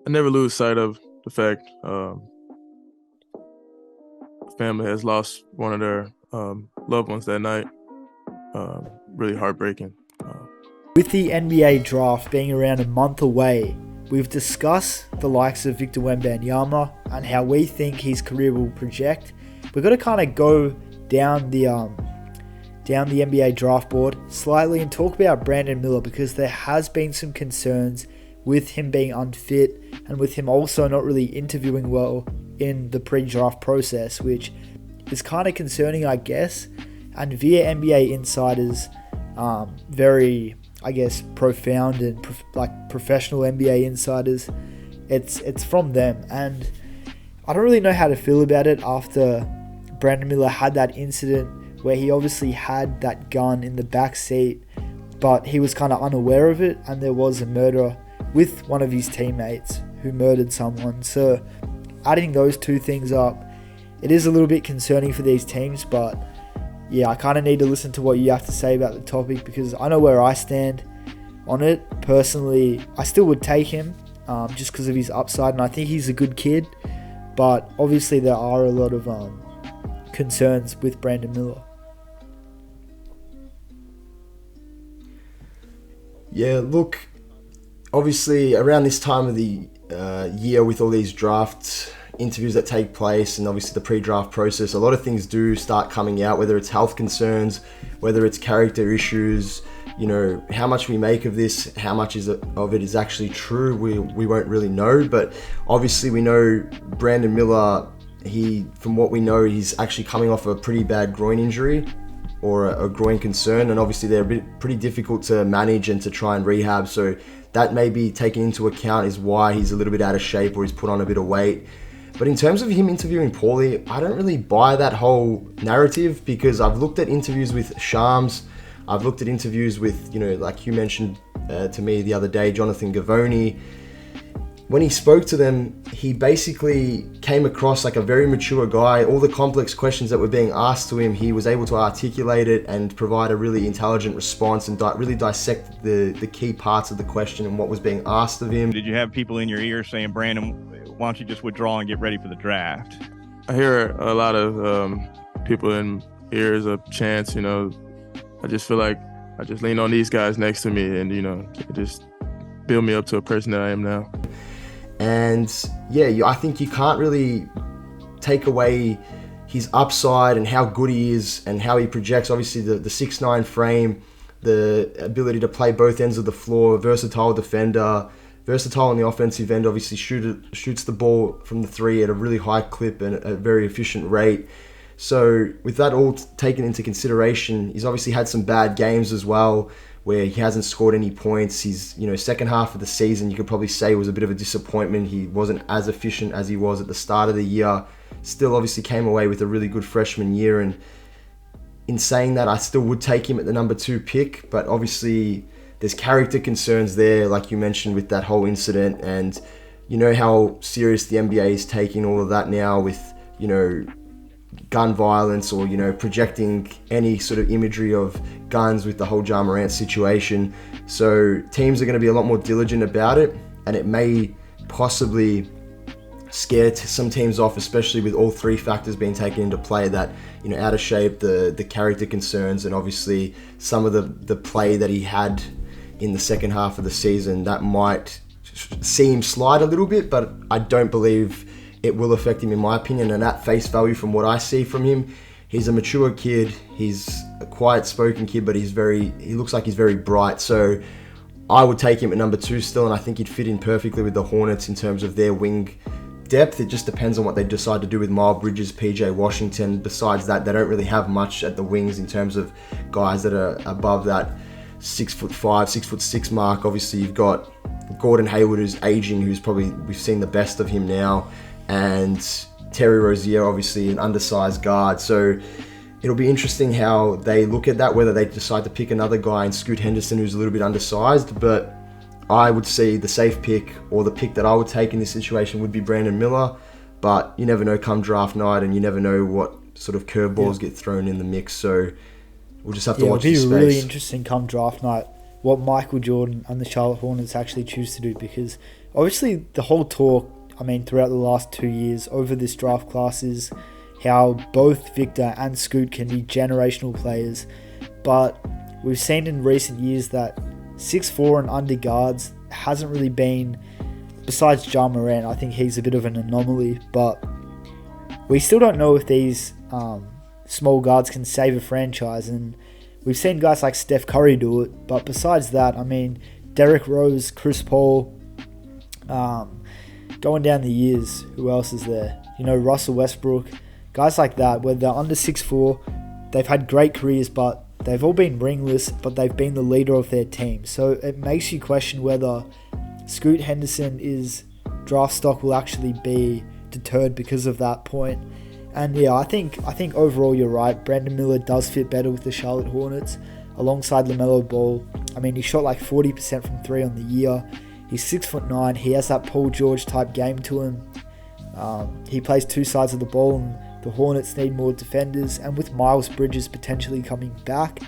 I never lose sight of the fact family has lost one of their loved ones that night. Really heartbreaking. With the NBA draft being around a month away, we've discussed the likes of Victor Wembanyama and how we think his career will project. We've got to kind of go down the NBA draft board slightly and talk about Brandon Miller, because there has been some concerns with him being unfit and with him also not really interviewing well in the pre-draft process, which is kind of concerning, I guess. And via NBA insiders, very, I guess, profound and professional NBA insiders, it's from them. And I don't really know how to feel about it after Brandon Miller had that incident where he obviously had that gun in the back seat, but he was kind of unaware of it, and there was a murder with one of his teammates who murdered someone. So adding those two things up, it is a little bit concerning for these teams. But yeah, I kind of need to listen to what you have to say about the topic, because I know where I stand on it. Personally, I still would take him just because of his upside, and I think he's a good kid. But obviously there are a lot of concerns with Brandon Miller. Yeah, look, obviously around this time of the year, with all these draft interviews that take place and obviously the pre-draft process, a lot of things do start coming out, whether it's health concerns, whether it's character issues. You know, how much we make of this, how much of it is actually true, we won't really know. But obviously we know Brandon Miller, from what we know, he's actually coming off a pretty bad groin injury or a groin concern, and obviously they're pretty difficult to manage and to try and rehab. So that may be taken into account is why he's a little bit out of shape or he's put on a bit of weight. But in terms of him interviewing poorly, I don't really buy that whole narrative, because I've looked at interviews with Shams, I've looked at interviews with, like you mentioned to me the other day, Jonathan Gavoni. When he spoke to them, he basically came across like a very mature guy. All the complex questions that were being asked to him, he was able to articulate it and provide a really intelligent response and really dissect the key parts of the question and what was being asked of him. Did you have people in your ear saying, Brandon, why don't you just withdraw and get ready for the draft? I hear a lot of people in ears of chants. I just feel like I just lean on these guys next to me, and it just build me up to a person that I am now. And yeah, I think you can't really take away his upside and how good he is and how he projects. Obviously the 6'9" frame, the ability to play both ends of the floor, versatile defender, versatile on the offensive end, obviously shoots the ball from the three at a really high clip and a very efficient rate. So with that all taken into consideration, he's obviously had some bad games as well, where he hasn't scored any points. He's, second half of the season, you could probably say, was a bit of a disappointment. He wasn't as efficient as he was at the start of the year. Still obviously came away with a really good freshman year. And in saying that, I still would take him at the number 2 pick, but obviously there's character concerns there, like you mentioned, with that whole incident. And you know how serious the NBA is taking all of that now with, gun violence or, projecting any sort of imagery of guns with the whole Ja Morant situation. So teams are going to be a lot more diligent about it, and it may possibly scare some teams off, especially with all three factors being taken into play, that, out of shape, the character concerns, and obviously some of the play that he had in the second half of the season that might see him slide a little bit, but I don't believe it will affect him, in my opinion. And at face value, from what I see from him, he's a mature kid. He's a quiet-spoken kid, but he looks like he's very bright. So I would take him at number 2 still, and I think he'd fit in perfectly with the Hornets in terms of their wing depth. It just depends on what they decide to do with Miles Bridges, PJ Washington. Besides that, they don't really have much at the wings in terms of guys that are above that 6'5", 6'6" mark. Obviously, you've got Gordon Hayward, who's aging, we've seen the best of him now, and Terry Rozier, obviously an undersized guard. So it'll be interesting how they look at that, whether they decide to pick another guy in Scoot Henderson who's a little bit undersized. But I would see the safe pick, or the pick that I would take in this situation, would be Brandon Miller. But you never know come draft night, and you never know what sort of curveballs get thrown in the mix. So we'll just have to watch this space. It'll be really interesting come draft night what Michael Jordan and the Charlotte Hornets actually choose to do, because obviously the whole talk, throughout the last 2 years over this draft class is how both Victor and Scoot can be generational players. But we've seen in recent years that 6'4" and under guards hasn't really been, besides Ja Morant, I think he's a bit of an anomaly, but we still don't know if these small guards can save a franchise, and we've seen guys like Steph Curry do it, but besides that, Derrick Rose, Chris Paul, going down the years, who else is there? Russell Westbrook, guys like that, where they're under 6'4", they've had great careers, but they've all been ringless, but they've been the leader of their team. So it makes you question whether Scoot Henderson's draft stock will actually be deterred because of that point. And yeah, I think overall you're right. Brandon Miller does fit better with the Charlotte Hornets alongside LaMelo Ball. He shot like 40% from 3 on the year. He's 6'9". He has that Paul George type game to him. He plays two sides of the ball, and the Hornets need more defenders. And with Miles Bridges potentially coming back,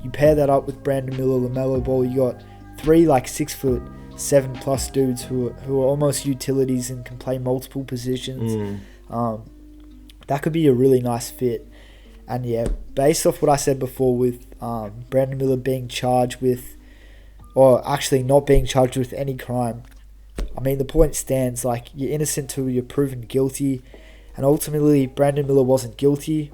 you pair that up with Brandon Miller, LaMelo Ball, you got 3 like 6'7" plus dudes who are almost utilities and can play multiple positions. That could be a really nice fit. And yeah, based off what I said before with Brandon Miller being charged with, or actually not being charged with any crime, the point stands, like, you're innocent till you're proven guilty. And ultimately, Brandon Miller wasn't guilty.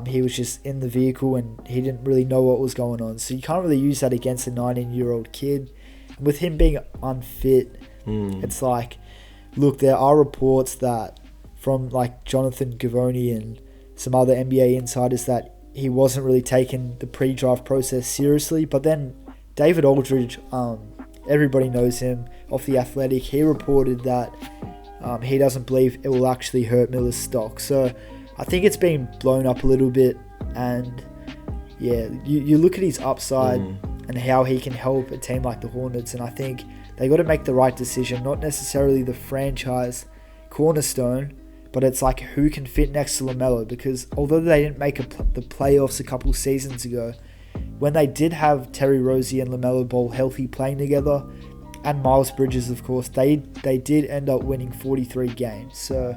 He was just in the vehicle and he didn't really know what was going on. So you can't really use that against a 19-year-old kid. And with him being unfit, it's like, look, there are reports that from like Jonathan Givony and some other NBA insiders that he wasn't really taking the pre-draft process seriously. But then David Aldridge, everybody knows him off The Athletic, he reported that he doesn't believe it will actually hurt Miller's stock. So I think it's been blown up a little bit. And yeah, you look at his upside and how he can help a team like the Hornets, and I think they got to make the right decision, not necessarily the franchise cornerstone, but it's like who can fit next to LaMelo, because although they didn't make the playoffs a couple seasons ago, when they did have Terry Rozier and LaMelo Ball healthy playing together, and Miles Bridges, of course, they did end up winning 43 games. So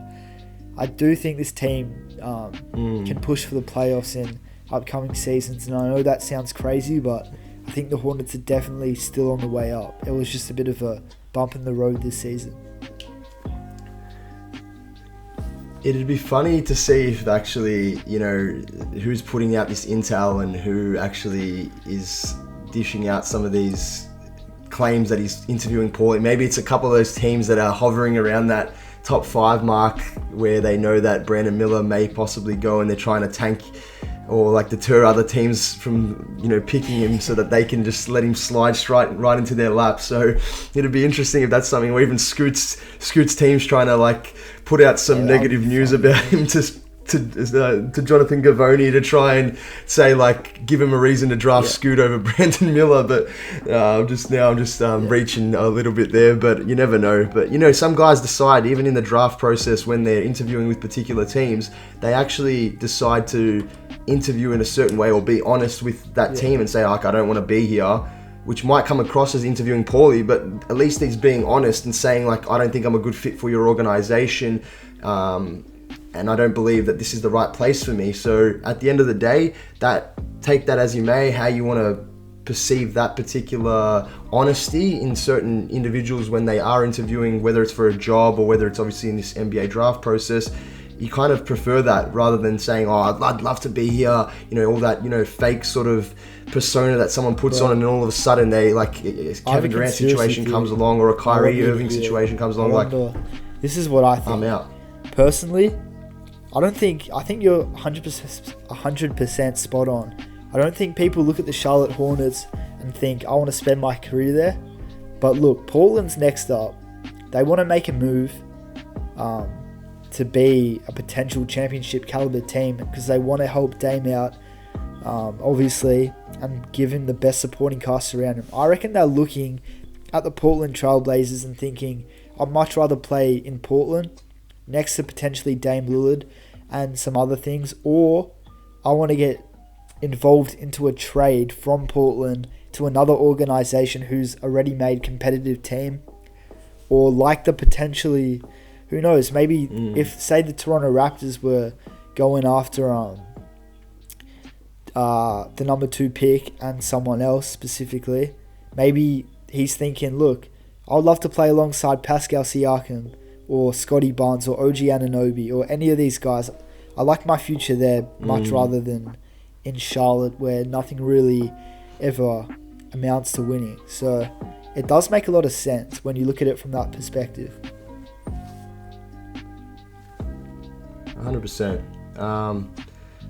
I do think this team can push for the playoffs in upcoming seasons, and I know that sounds crazy, but I think the Hornets are definitely still on the way up. It was just a bit of a bump in the road this season. It'd be funny to see if actually, who's putting out this intel and who actually is dishing out some of these claims that he's interviewing Paulie. Maybe it's a couple of those teams that are hovering around that top 5 mark where they know that Brandon Miller may possibly go and they're trying to tank or like deter other teams from, picking him so that they can just let him slide right into their lap. So it'd be interesting if that's something, or even Scoot's team's trying to like put out some negative news about him to Jonathan Givony to try and say, like, give him a reason to draft Scoot over Brandon Miller. But I'm just reaching a little bit there, but you never know. But some guys decide, even in the draft process, when they're interviewing with particular teams, they actually decide to interview in a certain way or be honest with that team and say, like, I don't want to be here, which might come across as interviewing poorly, but at least he's being honest and saying, like, I don't think I'm a good fit for your organization, and I don't believe that this is the right place for me. So at the end of the day, take that as you may, how you want to perceive that particular honesty in certain individuals when they are interviewing, whether it's for a job or whether it's obviously in this NBA draft process. You kind of prefer that rather than saying, I'd love to be here, all that, fake sort of persona that someone puts on, and then all of a sudden they, like, Kevin Durant situation comes along, or a Kyrie Irving situation comes along. This is what I think. I'm out. Personally, I think you're 100% spot on. I don't think people look at the Charlotte Hornets and think, I want to spend my career there. But look, Portland's next up. They want to make a move to be a potential championship caliber team, because they want to help Dame out, obviously, and give him the best supporting cast around him. I reckon they're looking at the Portland Trailblazers and thinking, I'd much rather play in Portland next to potentially Dame Lillard and some other things, or I want to get involved into a trade from Portland to another organization who's a ready-made competitive team, or like the potentially, who knows, maybe if, say, the Toronto Raptors were going after the number 2 pick and someone else specifically, maybe he's thinking, look, I would love to play alongside Pascal Siakam or Scotty Barnes or OG Anunoby or any of these guys. I like my future there much rather than in Charlotte, where nothing really ever amounts to winning. So it does make a lot of sense when you look at it from that perspective. 100%.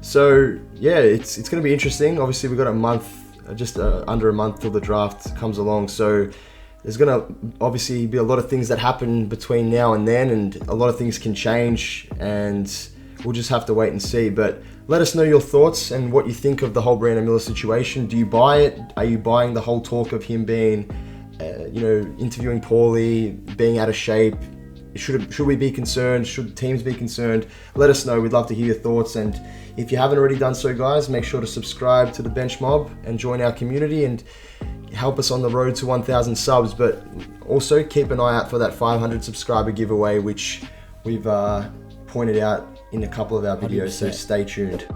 So yeah, it's going to be interesting. Obviously, we've got a month, just under a month till the draft comes along. So there's going to obviously be a lot of things that happen between now and then, and a lot of things can change, and we'll just have to wait and see. But let us know your thoughts and what you think of the whole Brandon Miller situation. Do you buy it? Are you buying the whole talk of him being, interviewing poorly, being out of shape? Should we be concerned? Should teams be concerned? Let us know. We'd love to hear your thoughts. And if you haven't already done so, guys, make sure to subscribe to the Bench Mob and join our community and help us on the road to 1,000 subs. But also keep an eye out for that 500 subscriber giveaway, which we've pointed out in a couple of our videos. 100%. So stay tuned.